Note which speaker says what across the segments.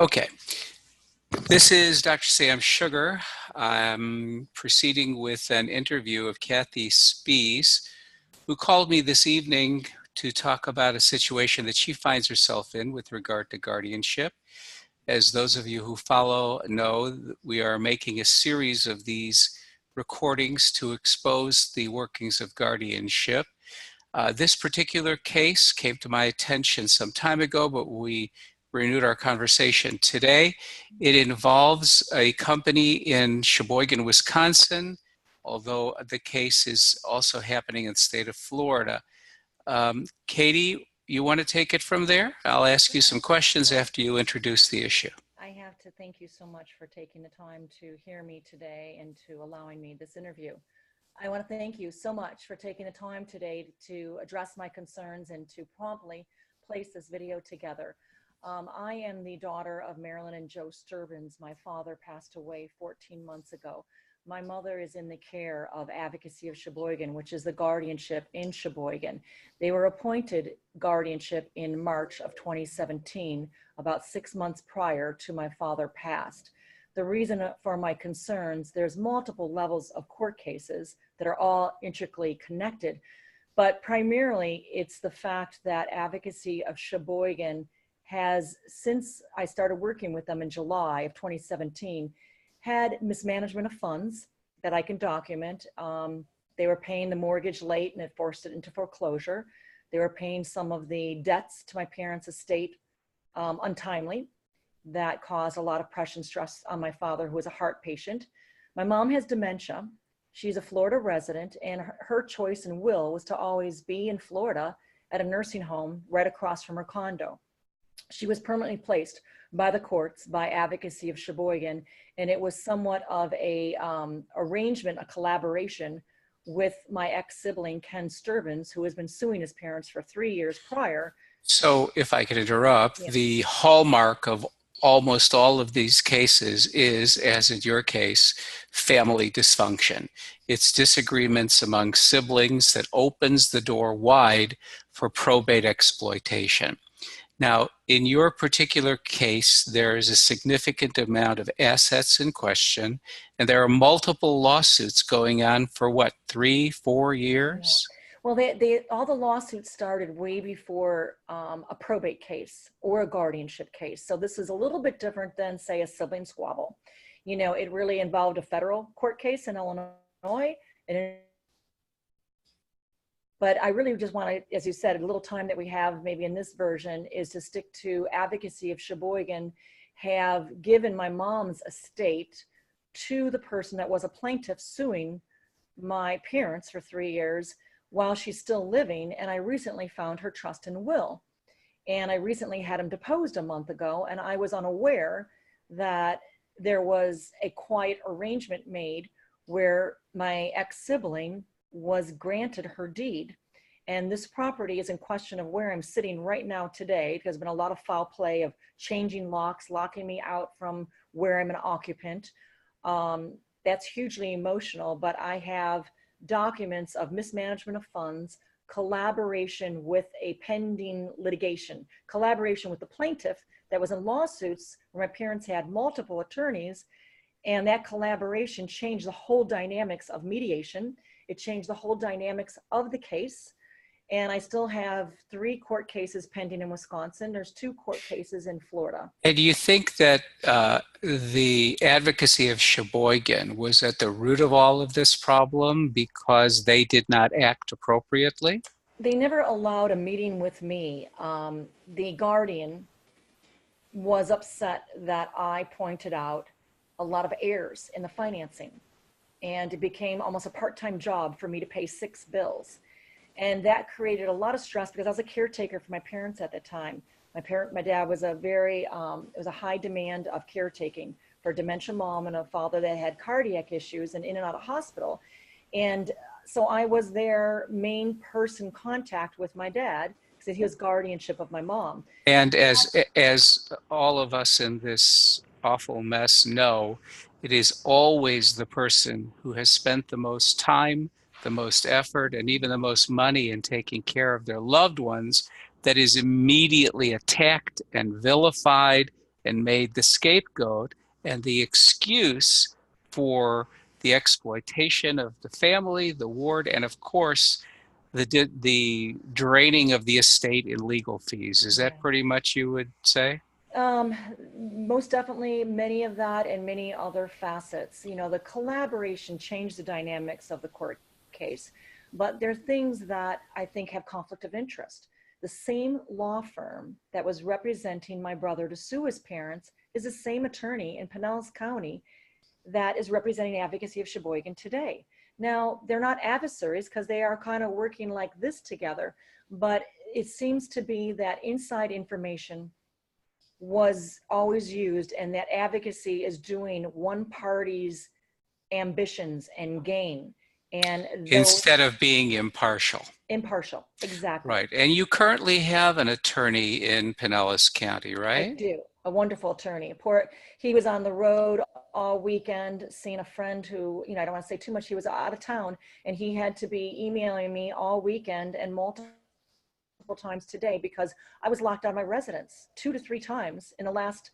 Speaker 1: Okay, this is Dr. Sam Sugar. I'm proceeding with an interview of Kathy Spies, who called me this evening to talk about a situation that she finds herself in with regard to guardianship. As those of you who follow know, we are making a series of these recordings to expose the workings of guardianship. This particular case came to my attention some time ago, but we renewed our conversation today. It involves a company in Sheboygan, Wisconsin, although the case is also happening in the state of Florida. Katie, you want to take it from there? I'll ask you some questions after you introduce the issue.
Speaker 2: I have to thank you so much for taking the time to hear me today and to allowing me this interview. I want to thank you so much for taking the time today to address my concerns and to promptly place this video together. I am the daughter of Marilyn and Joe Sturbins. My father passed away 14 months ago. My mother is in the care of Advocacy of Sheboygan, which is the guardianship in Sheboygan. They were appointed guardianship in March of 2017, about 6 months prior to my father passed. The reason for my concerns, there's multiple levels of court cases that are all intricately connected, but primarily it's the fact that Advocacy of Sheboygan has, since I started working with them in July of 2017, had mismanagement of funds that I can document. They were paying the mortgage late and it forced it into foreclosure. They were paying some of the debts to my parents' estate untimely. That caused a lot of pressure and stress on my father, who was a heart patient. My mom has dementia. She's a Florida resident, and her choice and will was to always be in Florida at a nursing home right across from her condo. She was permanently placed by the courts, by Advocacy of Sheboygan, and it was somewhat of a arrangement, a collaboration with my ex-sibling, Ken Sturbins, who has been suing his parents for 3 years prior.
Speaker 1: So if I could interrupt,
Speaker 2: Yeah.
Speaker 1: the hallmark of almost all of these cases is, as in your case, family dysfunction. It's disagreements among siblings that opens the door wide for probate exploitation. Now, in your particular case, there is a significant amount of assets in question, and there are multiple lawsuits going on for what, 3, 4 years?
Speaker 2: Yeah. Well, all the lawsuits started way before a probate case or a guardianship case. So this is a little bit different than, say, a sibling squabble. You know, it really involved a federal court case in Illinois. But I really just want to, as you said, a little time that we have maybe in this version is to stick to Advocacy of Sheboygan have given my mom's estate to the person that was a plaintiff suing my parents for 3 years while she's still living. And I recently found her trust and will. And I recently had him deposed a month ago, and I was unaware that there was a quiet arrangement made where my ex-sibling was granted her deed. And this property is in question of where I'm sitting right now today. There's been a lot of foul play of changing locks, locking me out from where I'm an occupant. That's hugely emotional, but I have documents of mismanagement of funds, collaboration with a pending litigation, collaboration with the plaintiff that was in lawsuits where my parents had multiple attorneys, and that collaboration changed the whole dynamics of mediation. It changed the whole dynamics of the case. And I still have 3 court cases pending in Wisconsin. There's 2 court cases in Florida.
Speaker 1: And do you think that the Advocacy of Sheboygan was at the root of all of this problem because they did not act appropriately?
Speaker 2: They never allowed a meeting with me. The guardian was upset that I pointed out a lot of errors in the financing. And it became almost a part-time job for me to pay 6 bills. And that created a lot of stress because I was a caretaker for my parents at the time. My dad was it was a high demand of caretaking for a dementia mom and a father that had cardiac issues and in and out of hospital. And so I was their main person contact with my dad because he was guardianship of my mom.
Speaker 1: And as all of us in this awful mess know, it is always the person who has spent the most time, the most effort, and even the most money in taking care of their loved ones that is immediately attacked and vilified and made the scapegoat and the excuse for the exploitation of the family, the ward, and of course, the draining of the estate in legal fees. Is that
Speaker 2: Yeah.
Speaker 1: pretty much you would say?
Speaker 2: Um, Most definitely many of that and many other facets. You know, the collaboration changed the dynamics of the court case, but there are things that I think have conflict of interest. The same law firm that was representing my brother to sue his parents is the same attorney in Pinellas County that is representing Advocacy of Sheboygan today. Now, they're not adversaries because they are kind of working like this together, but it seems to be that inside information was always used, and that advocacy is doing one party's ambitions and gain, and those
Speaker 1: Instead of being impartial.
Speaker 2: impartial. Exactly.
Speaker 1: Right. And you currently have an attorney in Pinellas County,
Speaker 2: I
Speaker 1: right?
Speaker 2: do. A wonderful attorney. He was on the road all weekend, seeing a friend who, you know, I don't want to say too much. He was out of town, and he had to be emailing me all weekend and multiple times today because I was locked out of my residence 2 to 3 times in the last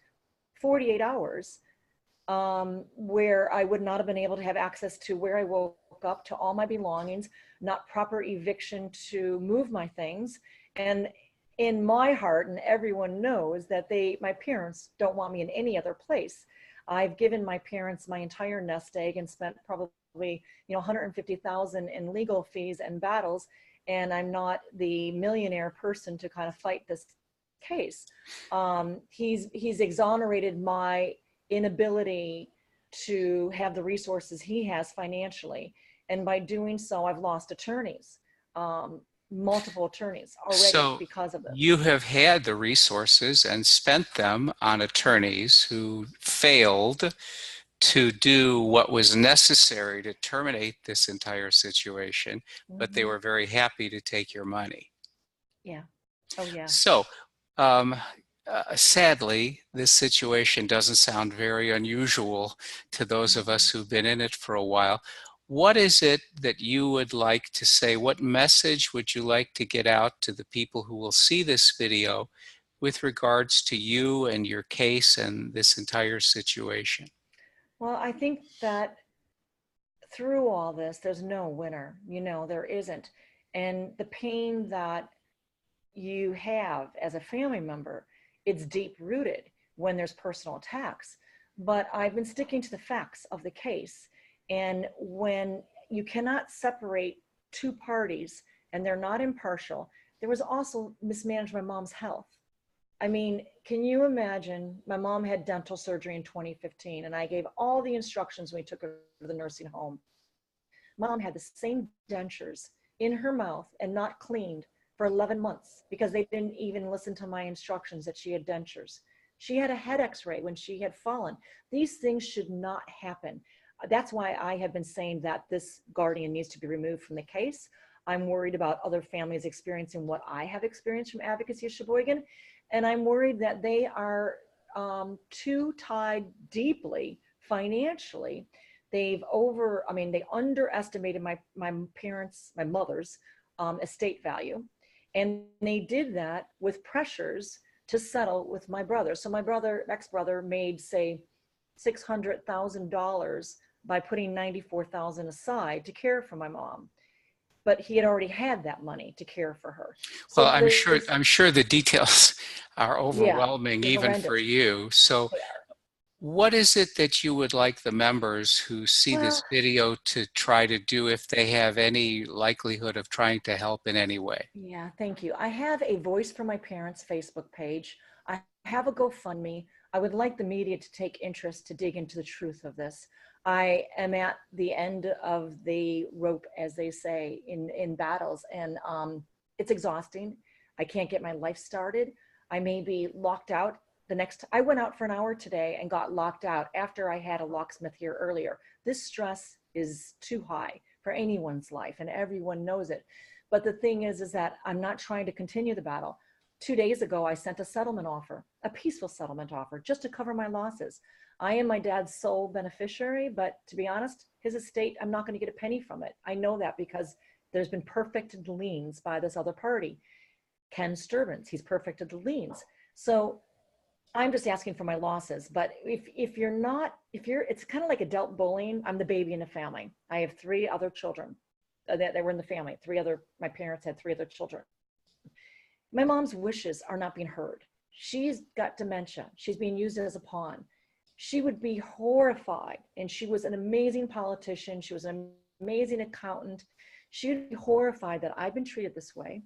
Speaker 2: 48 hours, where I would not have been able to have access to where I woke up, to all my belongings, not proper eviction to move my things. And in my heart, and everyone knows that my parents don't want me in any other place. I've given my parents my entire nest egg and spent probably, 150,000 in legal fees and battles. And I'm not the millionaire person to kind of fight this case. He's exonerated my inability to have the resources he has financially. And by doing so, I've lost attorneys, multiple attorneys already
Speaker 1: So
Speaker 2: because of this.
Speaker 1: you have had the resources and spent them on attorneys who failed to do what was necessary to terminate this entire situation, but they
Speaker 2: Mm-hmm.
Speaker 1: were very happy to take your money.
Speaker 2: Yeah. Oh, yeah.
Speaker 1: So, um, sadly, this situation doesn't sound very unusual to those of us who've been in it for a while. What is it that you would like to say? What message would you like to get out to the people who will see this video with regards to you and your case and this entire situation?
Speaker 2: Well, I think that through all this, there's no winner. There isn't. And the pain that you have as a family member, it's deep rooted when there's personal attacks. But I've been sticking to the facts of the case. And when you cannot separate two parties and they're not impartial, there was also mismanaged my mom's health. I mean, can you imagine? My mom had dental surgery in 2015, and I gave all the instructions when we took her to the nursing home. Mom had the same dentures in her mouth and not cleaned for 11 months because they didn't even listen to my instructions that she had dentures. She had a head x-ray when she had fallen. These things should not happen. That's why I have been saying that this guardian needs to be removed from the case. I'm worried about other families experiencing what I have experienced from Advocacy of Sheboygan. And I'm worried that they are too tied deeply financially. They underestimated my parents, my mother's estate value. And they did that with pressures to settle with my brother. So my ex-brother made, say, $600,000 by putting $94,000 aside to care for my mom. But he had already had that money to care for her.
Speaker 1: Well,
Speaker 2: So
Speaker 1: I'm sure the details are
Speaker 2: yeah,
Speaker 1: overwhelming
Speaker 2: they're
Speaker 1: even for
Speaker 2: horrendous.
Speaker 1: you. So
Speaker 2: They are.
Speaker 1: what is it that you would like the members who see
Speaker 2: Well,
Speaker 1: this video to try to do if they have any likelihood of trying to help in any way?
Speaker 2: yeah, thank you. I have a Voice for My Parents Facebook page. I have a GoFundMe. I would like the media to take interest to dig into the truth of this. I am at the end of the rope, as they say, in battles, and it's exhausting. I can't get my life started. I may be locked out I went out for an hour today and got locked out after I had a locksmith here earlier. This stress is too high for anyone's life, and everyone knows it. But the thing is that I'm not trying to continue the battle. 2 days ago, I sent a settlement offer, a peaceful settlement offer, just to cover my losses. I am my dad's sole beneficiary, but to be honest, his estate, I'm not going to get a penny from it. I know that because there's been perfected liens by this other party. Ken Sturbins, he's perfected the liens. So I'm just asking for my losses. But if you're not, it's kind of like adult bullying. I'm the baby in the family. I have 3 other children that were in the family. My parents had 3 other children. My mom's wishes are not being heard. She's got dementia. She's being used as a pawn. She would be horrified. And she was an amazing politician. She was an amazing accountant. She would be horrified that I've been treated this way,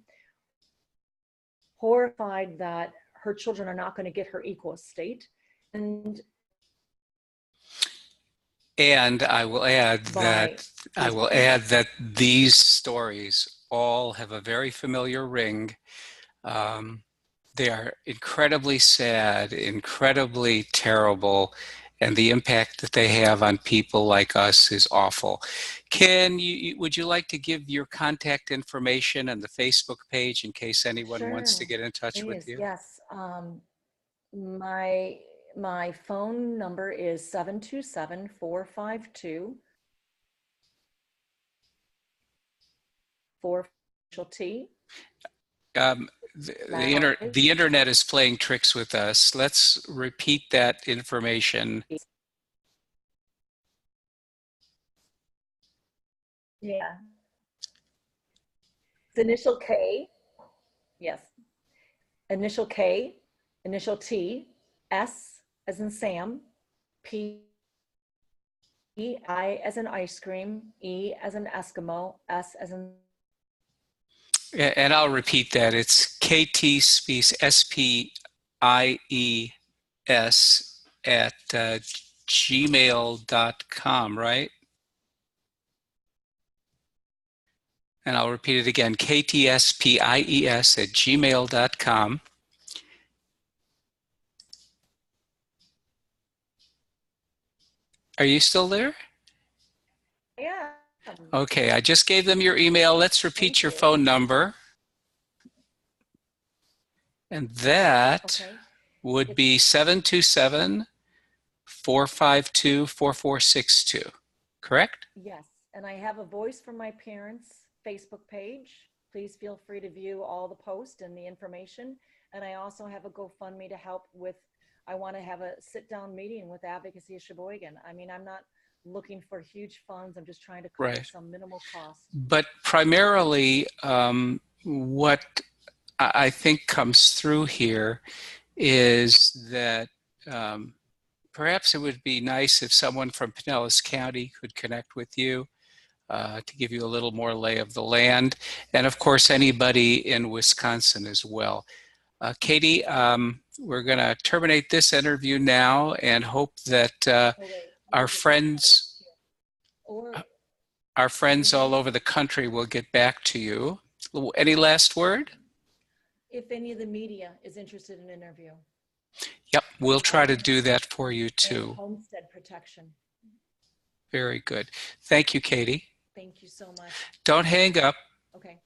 Speaker 2: horrified that her children are not going to get her equal estate. And
Speaker 1: I will add that these stories all have a very familiar ring. They are incredibly sad, incredibly terrible, and the impact that they have on people like us is awful. Would you like to give your contact information and the Facebook page in case anyone wants to get in touch with you?
Speaker 2: Yes. My phone number is 727-452-4 T.
Speaker 1: The internet is playing tricks with us. Let's repeat that information.
Speaker 2: Yeah. It's initial K. Yes. Initial K, initial T, S as in Sam, P, I as in ice cream, E as in Eskimo, S as in.
Speaker 1: And I'll repeat that. It's KT Spies, SPIES at gmail.com, right? And I'll repeat it again, KTSPIES at gmail.com. Are you still there?
Speaker 2: Yeah.
Speaker 1: Okay, I just gave them your email. Let's repeat your phone number. And that would be 727-452-4462, correct?
Speaker 2: Yes, and I have a Voice from My Parents Facebook page. Please feel free to view all the posts and the information. And I also have a GoFundMe to help with, I want to have a sit-down meeting with Advocacy of Sheboygan. I mean, I'm not looking for huge funds. I'm just trying to cover some minimal costs.
Speaker 1: But primarily, what I think comes through here is that perhaps it would be nice if someone from Pinellas County could connect with you to give you a little more lay of the land. And of course, anybody in Wisconsin as well. Katie, we're going to terminate this interview now and hope that our friends all over the country will get back to you. Any last word?
Speaker 2: If any of the media is interested in an interview.
Speaker 1: Yep, we'll try to do that for you too.
Speaker 2: And homestead protection.
Speaker 1: Very good. Thank you, Katie.
Speaker 2: Thank you so much.
Speaker 1: Don't hang up.
Speaker 2: Okay.